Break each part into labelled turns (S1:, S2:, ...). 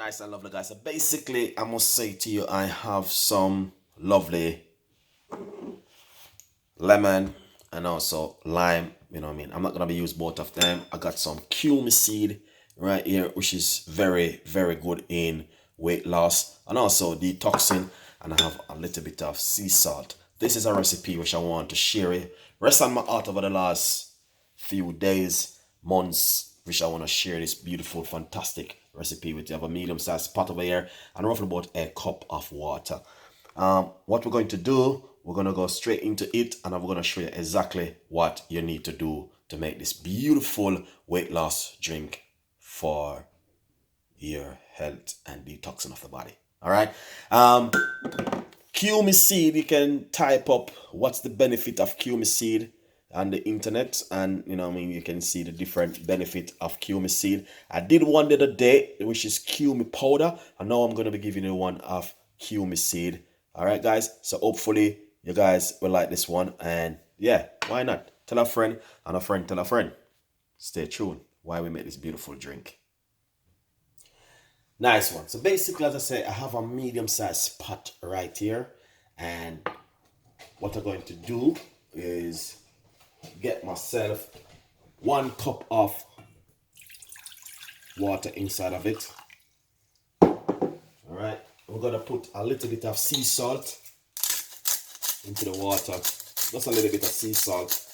S1: Nice and lovely, guys. So basically, I must say to you, I have some lovely lemon and also lime. You know what I mean? I'm not gonna be using both of them. I got some cumin seed right here, which is very, very good in weight loss and also detoxing. And I have a little bit of sea salt. This is a recipe which I want to share it. Rest on my heart over the last few days, months, which I want to share this beautiful, fantastic recipe with you. I have a medium-sized pot over here and roughly about a cup of water. What we're going to do, we're going to go straight into it and I'm going to show you exactly what you need to do to make this beautiful weight loss drink for your health and detoxing of the body. All right. Cumin seed, you can type up what's the benefit of cumin seed on the internet, and you know what I mean, you can see the different benefit of cumin seed. I did one the other day which is cumin powder, and now I'm going to be giving you one of cumin seed. All right guys, so hopefully you guys will like this one, and yeah, why not tell a friend and a friend tell a friend. Stay tuned while we make this beautiful drink. Nice one. So basically, as I say, I have a medium-sized pot right here, and what I'm going to do is get myself 1 cup of water inside of it. All right, we're gonna put a little bit of sea salt into the water, just a little bit of sea salt.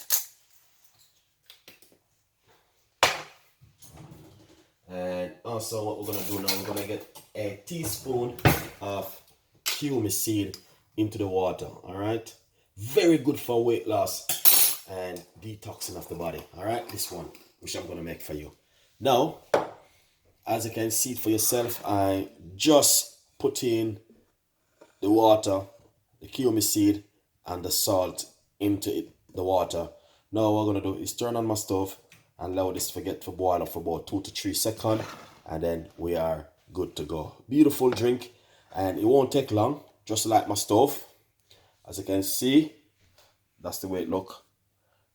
S1: And also what we're going to do now, we're going to get a teaspoon of cumin seed into the water. All right, very good for weight loss and detoxing of the body. All right, this one which I'm going to make for you now. As you can see it for yourself, I just put in the water, the cumin seed and the salt into the water. Now what we're going to do is turn on my stove and allow this to boil up for about 2 to 3 seconds, and then we are good to go. Beautiful drink, and it won't take long, just like my stove. As you can see, that's the way it look.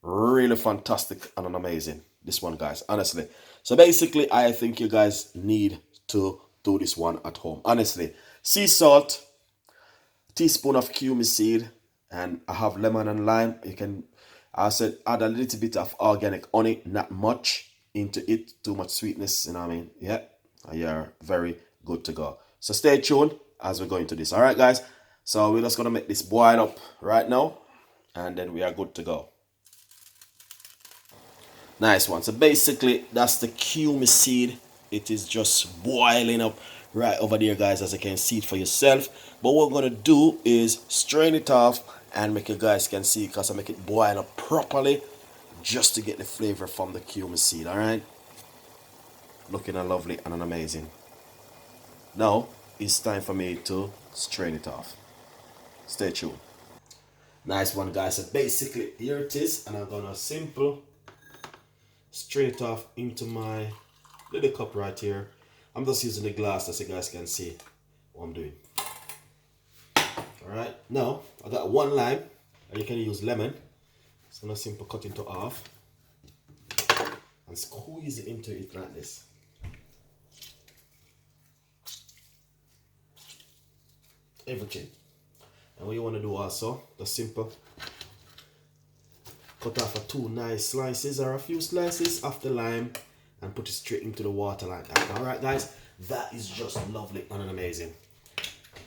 S1: Really fantastic and amazing, this one, guys, honestly. So basically, I think you guys need to do this one at home, honestly. Sea salt, teaspoon of cumin seed, and I have lemon and lime. You can, I said, add a little bit of organic honey, not much into it, too much sweetness, you know what I mean? Yeah, you're very good to go. So stay tuned as we go into this. All right, guys. So we're just gonna make this boil up right now, and then we are good to go. Nice one. So basically, that's the cumin seed. It is just boiling up right over there, guys, as you can see it for yourself. But what we're gonna do is strain it off and make you guys can see, because I make it boil up properly just to get the flavor from the cumin seed. All right, looking lovely and amazing. Now it's time for me to strain it off. Stay tuned. Nice one, guys. So basically here it is, and I'm gonna simple strain it off into my little cup right here. I'm just using the glass as you guys can see what I'm doing. Alright, now I got 1 lime, and you can use lemon. Just gonna simple cut into half and squeeze it into it like this. Everything. And what you want to do also, the simple cut off 2 nice slices or a few slices of the lime and put it straight into the water like that. Alright guys, that is just lovely and amazing.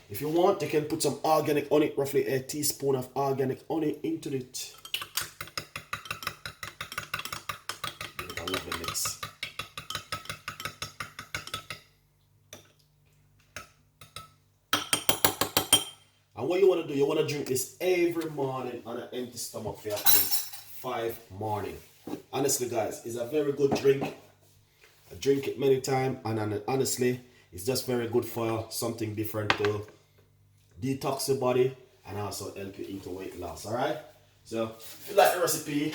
S1: If you want, you can put some organic honey, roughly a teaspoon of organic honey into it. Give it a lovely mix. And what you want to do, you want to drink this every morning on an empty stomach for at least 5 mornings. Honestly, guys, it's a very good drink. I drink it many times, and honestly, it's just very good for something different to detox your body and also help you into weight loss. All right, so if you like the recipe,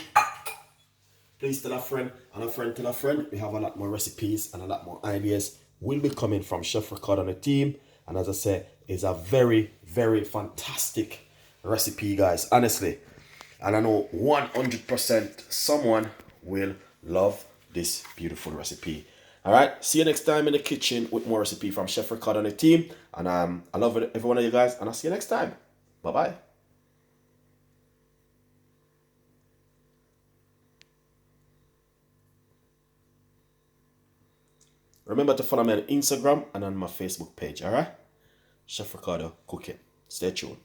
S1: please tell a friend and a friend tell a friend. We have a lot more recipes and a lot more ideas will be coming from Chef Ricardo and the team, and as I said, it's a very, very fantastic recipe, guys, honestly. And I know 100% someone will love this beautiful recipe. All right. See you next time in the kitchen with more recipe from Chef Ricardo and the team. And I love every one of you guys. And I'll see you next time. Bye bye. Remember to follow me on Instagram and on my Facebook page. All right. Chef Ricardo Cooking. Stay tuned.